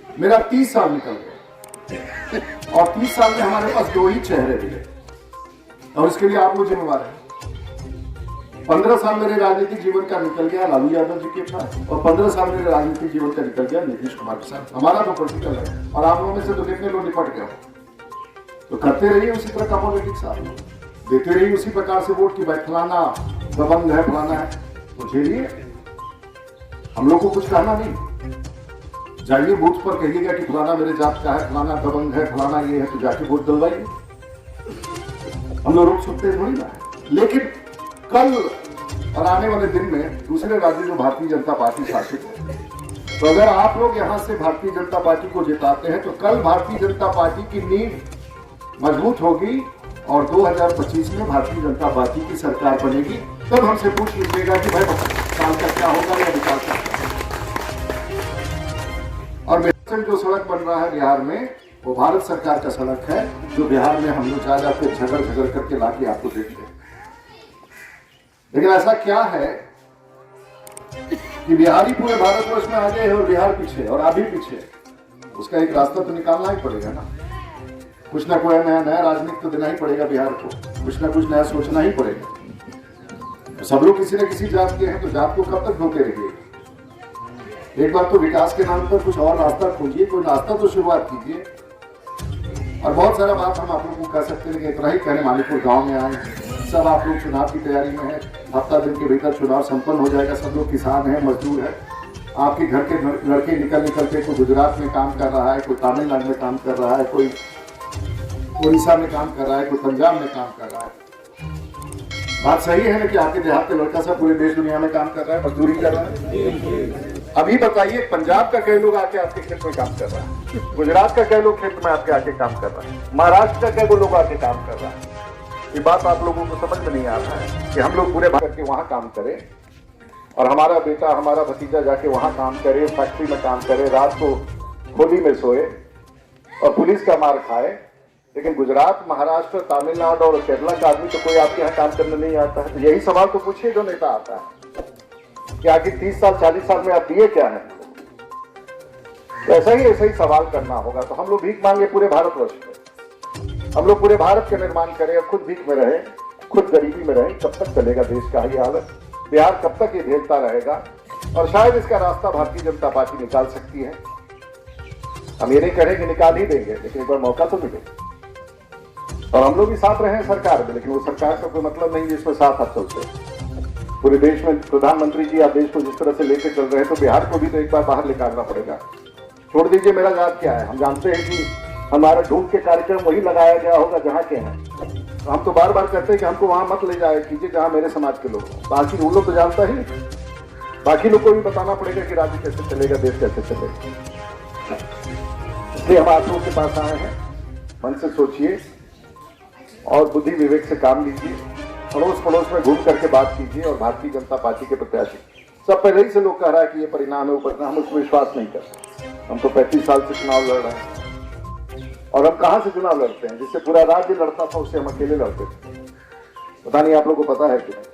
मेरा 30 साल निकल गया और 30 साल में हमारे पास 2 ही चेहरे मिले और इसके लिए आप लोग जिम्मेवार हैं। 15 साल मेरे राजनीतिक जीवन का निकल गया लालू यादव जी के साथ और 15 साल मेरे राजनीतिक जीवन का निकल गया नीतीश कुमार के साथ। हमारा तो पॉलिटिकल है और आप लोगों में से तो कितने लोग निपट गए, तो करते रहिए उसी तरह का पॉलिटिक्स, आप देते रहिए उसी प्रकार से वोट की भाई फलाना दबंग है फलाना है, तो झेलिए। हम लोग को कुछ कहना नहीं, जाइए बूथ पर कहिएगा कि फलाना मेरे जात का है, फलाना दबंग है, फलाना ये है, तो जाके वोट दिलवाइए। हम लोग रोक सकते हैं थोड़ी ना। लेकिन कल और आने वाले दिन में दूसरे राज्य जो भारतीय जनता पार्टी शासित है, तो अगर आप लोग यहां से भारतीय जनता पार्टी को जिताते हैं तो कल भारतीय जनता पार्टी की नींव मजबूत होगी और 2025 में भारतीय जनता पार्टी की सरकार बनेगी। तब हमसे पूछ लीजिएगा कि भाई साल का क्या होगा या विकास का। और जो सड़क बन रहा है बिहार में वो भारत सरकार का सड़क है, जो बिहार में हम लोग जा जाके झगड़ करके लाके आपको देखते हैं। लेकिन ऐसा क्या है कि बिहारी पूरे भारतवर्ष में आगे है और बिहार पीछे और आप भी पीछे, उसका एक रास्ता तो निकालना ही पड़ेगा ना। कुछ ना कोई नया राजनीति तो देना ही पड़ेगा बिहार को, कुछ ना कुछ नया सोचना ही पड़ेगा। सब लोग किसी न किसी जात के हैं, तो जात को कब तक धोके रहिए। एक बार तो विकास के नाम पर कुछ और रास्ता खोजिए, कोई रास्ता तो शुरुआत कीजिए। और बहुत सारा बात हम आप लोगों को कह सकते हैं, इतना ही कहने मालिकपुर गांव में आए, सब आप लोग चुनाव की तैयारी में है, हफ्ता दिन के भीतर चुनाव संपन्न हो जाएगा। सब लोग किसान हैं, मजदूर है, आपके घर के लड़के निकल के कोई गुजरात में काम कर रहा है, कोई तमिलनाडु में काम कर रहा है, कोई उड़ीसा में काम कर रहा है, कोई पंजाब में काम कर रहा है। बात सही है ना कि आपके देहात के लड़का सब पूरे देश दुनिया में काम कर रहा है, मजदूरी कर रहा है। अभी बताइए, पंजाब का कई लोग आके आपके खेत में काम कर रहा है, गुजरात का कई लोग खेत में आपके आके काम कर रहा है, महाराष्ट्र का कई लोग आके काम कर रहा है। ये बात आप लोगों को समझ में नहीं आता है कि हम लोग पूरे भारत के वहां काम करें और हमारा बेटा हमारा भतीजा जाके वहां काम करे, फैक्ट्री में काम करे, रात को होली में सोए और पुलिस का मार खाए। लेकिन गुजरात, महाराष्ट्र, तमिलनाडु और केरला का आदमी तो कोई आपके यहाँ काम करने नहीं आता है। तो यही सवाल तो पूछिए जो नेता आता है कि आखिर 30 साल 40 साल में आप दिए क्या है। तो ऐसा ही सवाल करना होगा। तो हम लोग भीख मांगे पूरे भारतवर्ष में, हम लोग पूरे भारत का निर्माण करें और खुद भीख में रहे, खुद गरीबी में रहे। कब तक चलेगा देश का ये हालत? बिहार कब तक ये झेलता रहेगा? और शायद इसका रास्ता भारतीय जनता पार्टी निकाल सकती है। हम ये नहीं करेंगे निकाल ही देंगे, लेकिन एक बार मौका तो मिलेगा। और हम लोग भी साथ रहे सरकार में, लेकिन वो सरकार का कोई मतलब नहीं जिसमें साथ हाथ चलते। पूरे देश में प्रधानमंत्री जी आप देश को जिस तरह से लेकर चल रहे हैं, तो बिहार को भी तो एक बार बाहर निकालना पड़ेगा। छोड़ दीजिए मेरा जात क्या है, हम जानते हैं कि हमारा ढूंढ के कार्यक्रम वही लगाया गया होगा जहाँ के हैं। तो हम तो बार बार कहते हैं कि हमको वहां मत ले जाए कीजिए जहाँ मेरे समाज के लोग हैं। बाकी वो लोग तो जानता ही, बाकी लोग को भी बताना पड़ेगा कि राज्य कैसे चलेगा, देश कैसे चलेगा। इसलिए हम आप लोगों के पास आए हैं, मन से सोचिए और बुद्धि विवेक से काम लीजिए, अड़ोस पड़ोस में घूम करके बात कीजिए और भारतीय जनता पार्टी के प्रत्याशी सब पहले ही से लोग कह रहा है कि ये परिणाम है, वो परिणाम, हम उसमें विश्वास नहीं करते। हम तो 35 साल से चुनाव लड़ रहे हैं और हम कहां से चुनाव लड़ते हैं? जिससे पूरा राज्य लड़ता था उससे हम अकेले लड़ते थे। पता नहीं आप लोगों को पता है कि नहीं?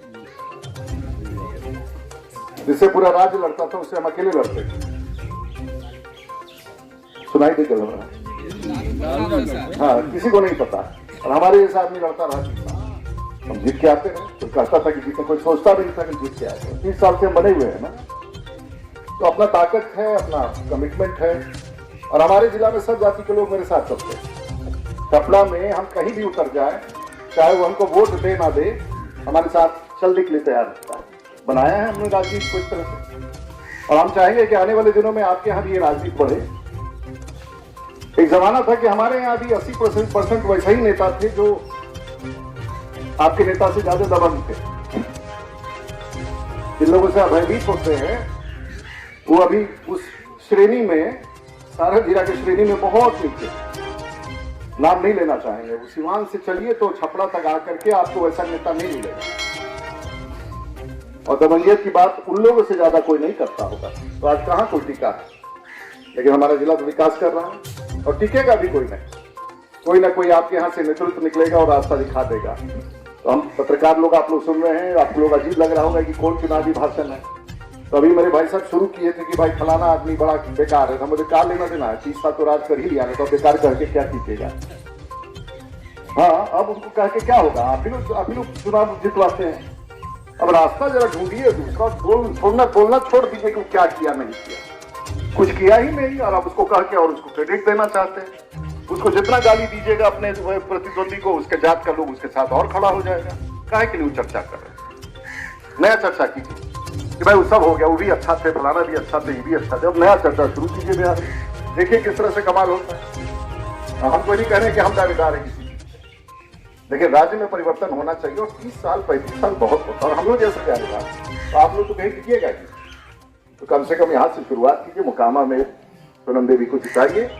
जिससे पूरा राज्य लड़ता था उससे हम अकेले लड़ते थे। सुनाई दे चल रहा है? हाँ, किसी को नहीं पता। और हमारे जैसा आदमी लड़ता रहा, हम जीत के आते हैं। कोई कहता था कि जीतने, कोई सोचता भी नहीं था कि जीत के आते हैं। 30 साल से हम बने हुए हैं ना, तो अपना ताकत है, अपना कमिटमेंट है। और हमारे जिला में सब जाति के लोग मेरे साथ चलते हैं। कपड़ा में हम कहीं भी उतर जाए, चाहे वो हमको वोट दे ना दे, हमारे साथ चलने के लिए तैयार रहता है। बनाया है हमने राजनीति को इस तरह से, और हम चाहेंगे कि आने वाले दिनों में आपके यहाँ भी ये राजनीति बढ़े। एक जमाना था कि हमारे यहाँ भी 80% वैसे ही नेता थे जो आपके नेता से ज्यादा दबंग थे। जिन लोगों से भयभीत होते हैं वो अभी उस श्रेणी में, सारा जिला की श्रेणी में बहुत नीचे, नाम नहीं लेना चाहेंगे। वो सिवान से चलिए तो छपड़ा तक आकर के आपको वैसा नेता नहीं मिलेगा। और दबंगियत की बात उन लोगों से ज्यादा कोई नहीं करता होगा। तो आज कहाँ कोई टिका है? लेकिन हमारा जिला तो विकास कर रहा है और टिकेगा भी कोई नहीं। कोई ना कोई आपके यहाँ से नेतृत्व निकलेगा और रास्ता दिखा देगा। तो हम पत्रकार लोग, आप लोग सुन रहे हैं, आप लोग अजीब लग रहा होगा कि कौन चुनावी भाषण है। तो अभी मेरे भाई साहब शुरू किए थे कि भाई फलाना आदमी बड़ा बेकार है, तो मुझे क्या लेना देना है, 30 साल तो राज कर ही लिया है, तो बेकार कह के क्या कीजिएगा। हाँ, अब उनको कह के क्या होगा, आप ही लोग चुनाव जितवाते हैं। अब रास्ता जरा ढूंढिए दूसरा, बोलना छोड़ दीजिए कि क्या किया नहीं किया, कुछ किया ही नहीं, और आप उसको कह के और उसको क्रेडिट देना चाहते हैं। उसको जितना गाली दीजिएगा अपने प्रतिद्वंदी को, उसके जात का लोग उसके साथ और खड़ा हो जाएगा। काहे के लिए चर्चा कर रहे हैं? नया चर्चा कीजिए कि भाई वो सब हो गया, वो भी अच्छा थे, फलाना भी अच्छा थे, ये भी अच्छा थे। अब नया चर्चा शुरू कीजिए बिहार में, देखिए किस तरह से कमाल होता है। हम तो नहीं कह रहे कि हम दावेदार हैं किसी, देखिए राज्य में परिवर्तन होना चाहिए, और 30 साल 35 साल बहुत होता है, और हम लोग जैसे दावेदार तो आप लोग तो कहीं टिकिएगा ही, तो कम से कम यहाँ से शुरुआत कीजिए, मुकामा में सोनम देवी को जिताइए,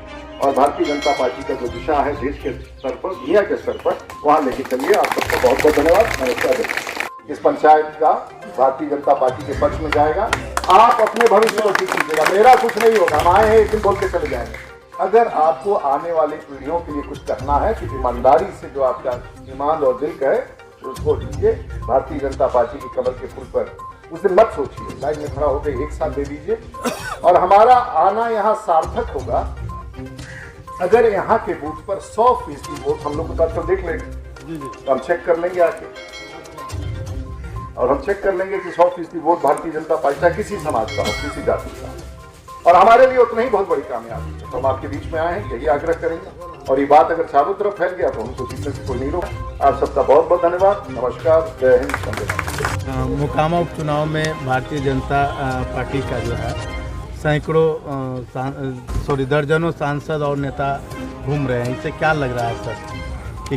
और भारतीय जनता पार्टी का जो दिशा है देश के स्तर पर, दुनिया के स्तर पर, वहां लेके चलिए। आप सबको बहुत बहुत धन्यवाद, नमस्कार। इस पंचायत का भारतीय जनता पार्टी के पक्ष में जाएगा। आप अपने भविष्य को ठीक कीजिएगा, मेरा कुछ नहीं होगा, हम आए हैं एक दिन बोल के चले जाएंगे। अगर आपको आने वाली पीढ़ियों के लिए कुछ करना है कि ईमानदारी से जो आपका ईमान और दिल का है उसको दीजिए। भारतीय जनता पार्टी की कमल के फूल पर उस दिन मत सोचिए, लाइन में खड़ा होकर एक साथ दे दीजिए, और हमारा आना यहाँ सार्थक होगा अगर यहाँ के बूथ पर 100% वोट हम लोग बता कर देख लेंगे। तो हम चेक कर लेंगे आके, और हम चेक कर लेंगे कि 100% वोट भारतीय जनता पार्टी का किसी समाज का हो, किसी जाति का, और हमारे लिए उतना ही बहुत बड़ी कामयाबी है। तो हम आपके बीच में आए हैं, यही आग्रह करेंगे, और ये बात अगर चारों तरफ फैल गया तो हमको जीतने से कोई नहीं रोका। आप सबका बहुत बहुत धन्यवाद, नमस्कार, जय हिंद, वंदे। मोकामा उपचुनाव में भारतीय जनता पार्टी का जो है सैकड़ों दर्जनों सांसद और नेता घूम रहे हैं, इससे क्या लग रहा है सर कि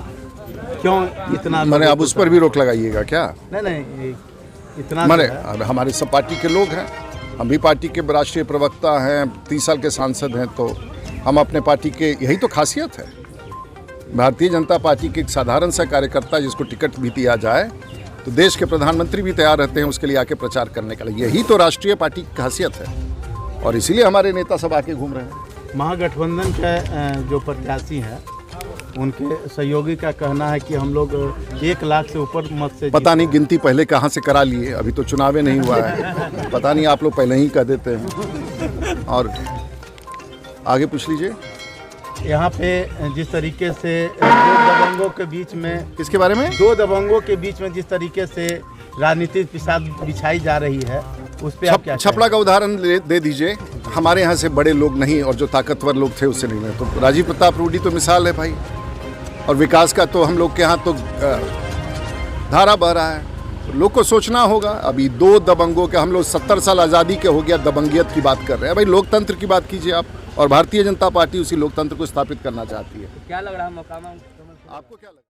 क्यों इतना? मैंने अब उस पर भी रोक लगाइएगा क्या? नहीं, इतना मैंने हमारे सब पार्टी के लोग हैं, हम भी पार्टी के राष्ट्रीय प्रवक्ता हैं, 30 साल के सांसद हैं, तो हम अपने पार्टी के, यही तो खासियत है भारतीय जनता पार्टी के। एक साधारण सा कार्यकर्ता जिसको टिकट भी दिया जाए तो देश के प्रधानमंत्री भी तैयार रहते हैं उसके लिए आके प्रचार करने के लिए, यही तो राष्ट्रीय पार्टी की खासियत है, और इसीलिए हमारे नेता सब आके घूम रहे हैं। महागठबंधन के जो प्रत्याशी हैं उनके सहयोगी का कहना है कि हम लोग 1 लाख से ऊपर मत से, पता नहीं गिनती पहले कहाँ से करा लिए, अभी तो चुनाव नहीं हुआ है, पता नहीं आप लोग पहले ही कह देते हैं। और आगे पूछ लीजिए। यहाँ पे जिस तरीके से 2 दबंगों के बीच में, किसके बारे में? 2 दबंगों के बीच में जिस तरीके से राजनीतिक पिसाद बिछाई जा रही है, उस पर आप क्या? छपरा का उदाहरण दे दीजिए। हमारे यहाँ से बड़े लोग नहीं और जो ताकतवर लोग थे उससे नहीं, तो राजीव प्रताप रूडी तो मिसाल है भाई, और विकास का तो हम लोग के यहाँ तो धारा बह रहा है। लोग को सोचना होगा। अभी 2 दबंगों के, हम लोग 70 साल आज़ादी के हो गया, दबंगियत की बात कर रहे हैं। भाई लोकतंत्र की बात कीजिए आप, और भारतीय जनता पार्टी उसी लोकतंत्र को स्थापित करना चाहती है। क्या लग रहा है मोकामा? आपको क्या लग रहा है?